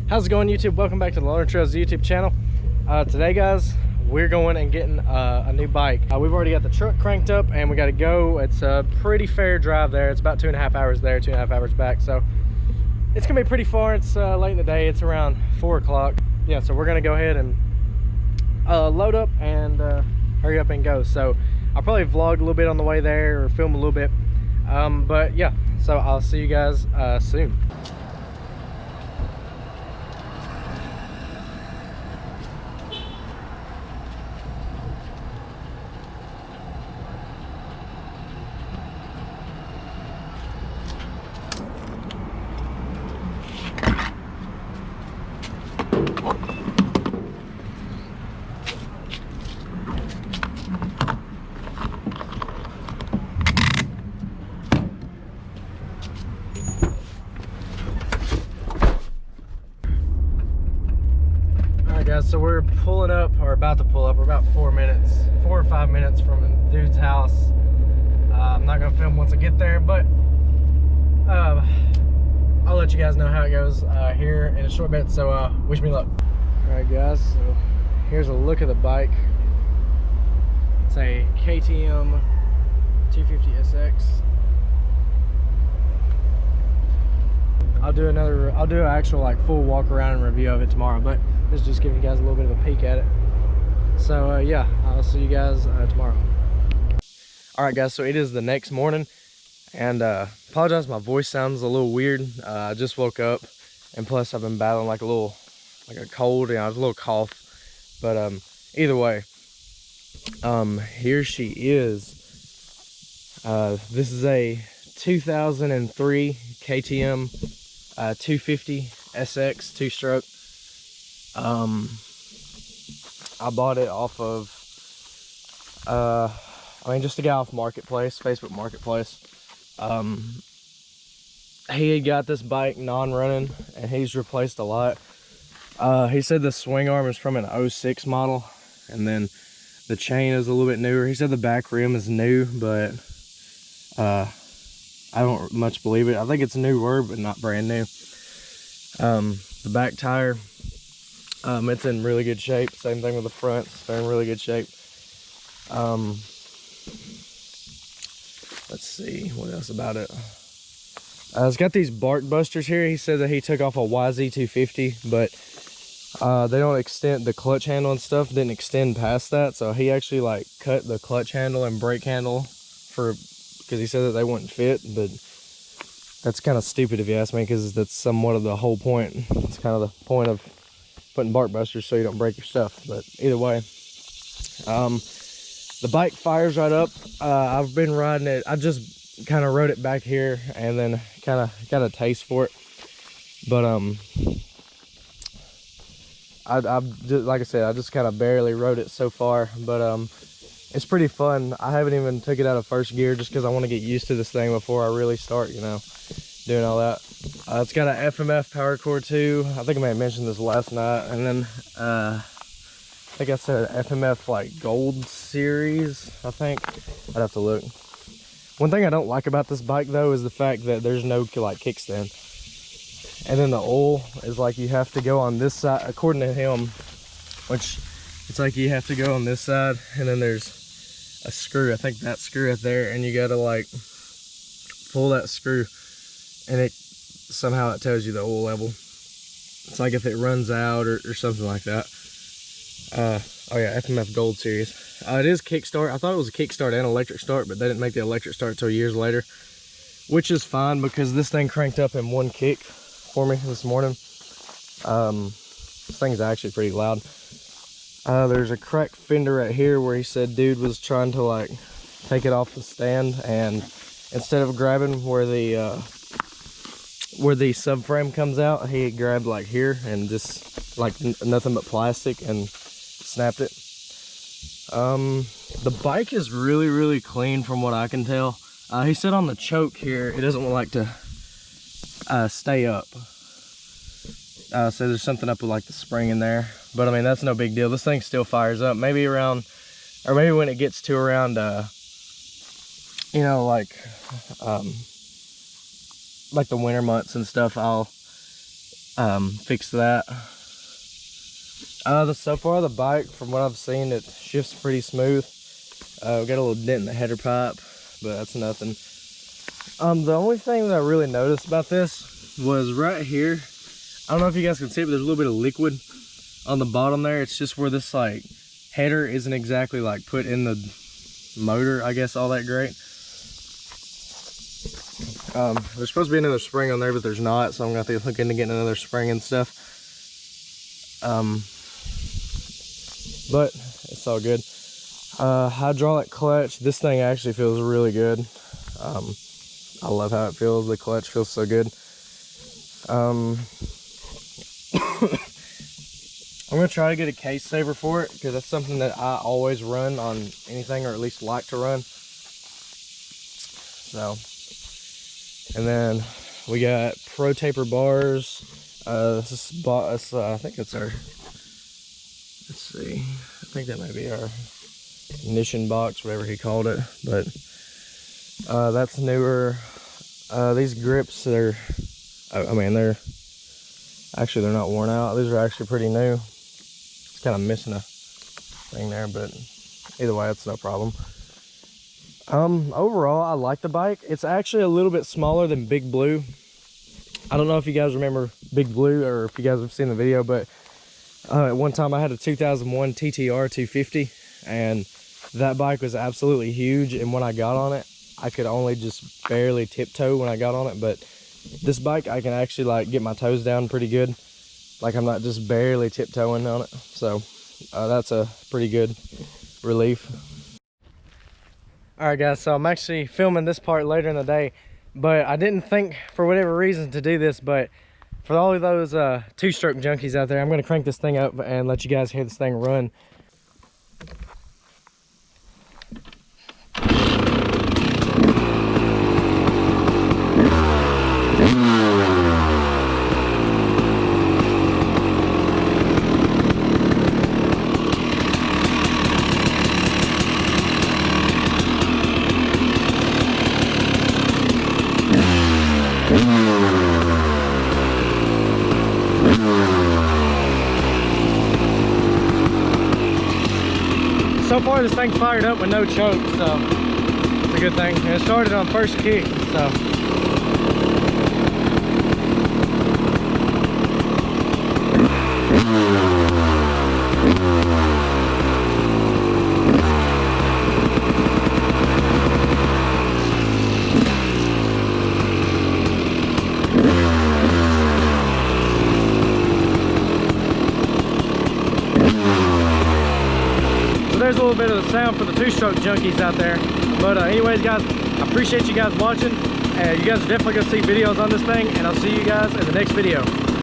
How's it going, YouTube? Welcome back to the LonerTrails YouTube channel. Today, guys, we're going and getting a new bike. We've already got the truck cranked up and we got to go. It's a pretty fair drive there. It's about 2.5 hours there, 2.5 hours back. So it's gonna be pretty far. It's late in the day. It's around 4 o'clock. Yeah, so we're gonna go ahead and load up and hurry up and go. So I'll probably vlog a little bit on the way there or film a little bit. But yeah, so I'll see you guys soon. Guys, so we're pulling up, or about to pull up. We're about 4 or 5 minutes from a dude's house. I'm not gonna film once I get there, but I'll let you guys know how it goes here in a short bit. So wish me luck. All right, guys, so here's a look of the bike. It's a KTM 250 SX. I'll do an actual like full walk around and review of it tomorrow, but this is just giving you guys a little bit of a peek at it. So yeah, I'll see you guys tomorrow. All right, guys, so it is the next morning, and apologize, my voice sounds a little weird. I just woke up, and plus I've been battling like a cold, and I was a little cough. But either way, here she is. This is a 2003 KTM 250 SX 2-stroke. I bought it off of just a guy off Marketplace, Facebook Marketplace. He had got this bike non-running and he's replaced a lot. He said the swing arm is from an 06 model, and then the chain is a little bit newer. He said the back rim is new, but I don't much believe it. I think it's newer, but not brand new. The back tire, it's in really good shape. Same thing with the fronts, they're in really good shape. Let's see what else about it. It's got these bark busters here. He said that he took off a YZ250, but they don't extend, the clutch handle and stuff didn't extend past that, so he actually like cut the clutch handle and brake handle because he said that they wouldn't fit. But that's kind of stupid if you ask me, because that's somewhat of the whole point. It's kind of the point of putting bark busters so you don't break your stuff. But either way, the bike fires right up. I've been riding it. I just kind of rode it back here and then kind of got a taste for it. But I just, like I said, I just kind of barely rode it so far. But it's pretty fun. I haven't even took it out of first gear just because I want to get used to this thing before I really start, you know, doing all that. It's got an FMF power core too. I think I may have mentioned this last night. And then I think I said FMF like gold series, I think. I'd have to look. One thing I don't like about this bike though is the fact that there's no like kickstand. And then the oil is like you have to go on this side, according to him, which it's like you have to go on this side, and then there's a screw. I think that screw right there, and you gotta like pull that screw, and it somehow it tells you the oil level. It's like if it runs out or something like that. Oh yeah, FMF Gold Series. It is kickstart. I thought it was a kickstart and electric start, but they didn't make the electric start until years later, which is fine because this thing cranked up in one kick for me this morning. This thing's actually pretty loud. There's a cracked fender right here where he said dude was trying to like take it off the stand, and instead of grabbing where the subframe comes out, he grabbed like here and just like nothing but plastic and snapped it. The bike is really clean from what I can tell. He said on the choke here it doesn't like to stay up. So there's something up with like the spring in there, but I mean that's no big deal. This thing still fires up. Maybe around, or maybe when it gets to around you know, like the winter months and stuff, fix that. So far the bike, from what I've seen, it shifts pretty smooth. We got a little dent in the header pipe, but that's nothing. The only thing that I really noticed about this was right here. I don't know if you guys can see it, but there's a little bit of liquid on the bottom there. It's just where this like header isn't exactly like put in the motor, I guess, all that great. There's supposed to be another spring on there, but there's not, so I'm gonna have to look into getting another spring and stuff. But it's all good. Hydraulic clutch, this thing actually feels really good. I love how it feels. The clutch feels so good. I'm gonna try to get a case saver for it, because that's something that I always run on anything, or at least like to run. So, and then we got Pro Taper bars. This is I think it's our, let's see, I think that might be our ignition box, whatever he called it, but that's newer. These grips, I mean, they're not worn out. These are actually pretty new. It's kind of missing a thing there, but either way, it's no problem. Overall, I like the bike. It's actually a little bit smaller than Big Blue. I don't know if you guys remember Big Blue, or if you guys have seen the video, but at one time I had a 2001 TTR 250, and that bike was absolutely huge, and when I got on it, I could only just barely tiptoe when I got on it. But this bike, I can actually like get my toes down pretty good. Like, I'm not just barely tiptoeing on it. So that's a pretty good relief. All right, guys, so I'm actually filming this part later in the day, but I didn't think for whatever reason to do this. But for all of those two-stroke junkies out there, I'm gonna crank this thing up and let you guys hear this thing run. So far this thing's fired up with no choke, so it's a good thing. And it started on first kick, so. There's a little bit of the sound for the two-stroke junkies out there. But anyways, guys, I appreciate you guys watching. You guys are definitely gonna see videos on this thing, and I'll see you guys in the next video.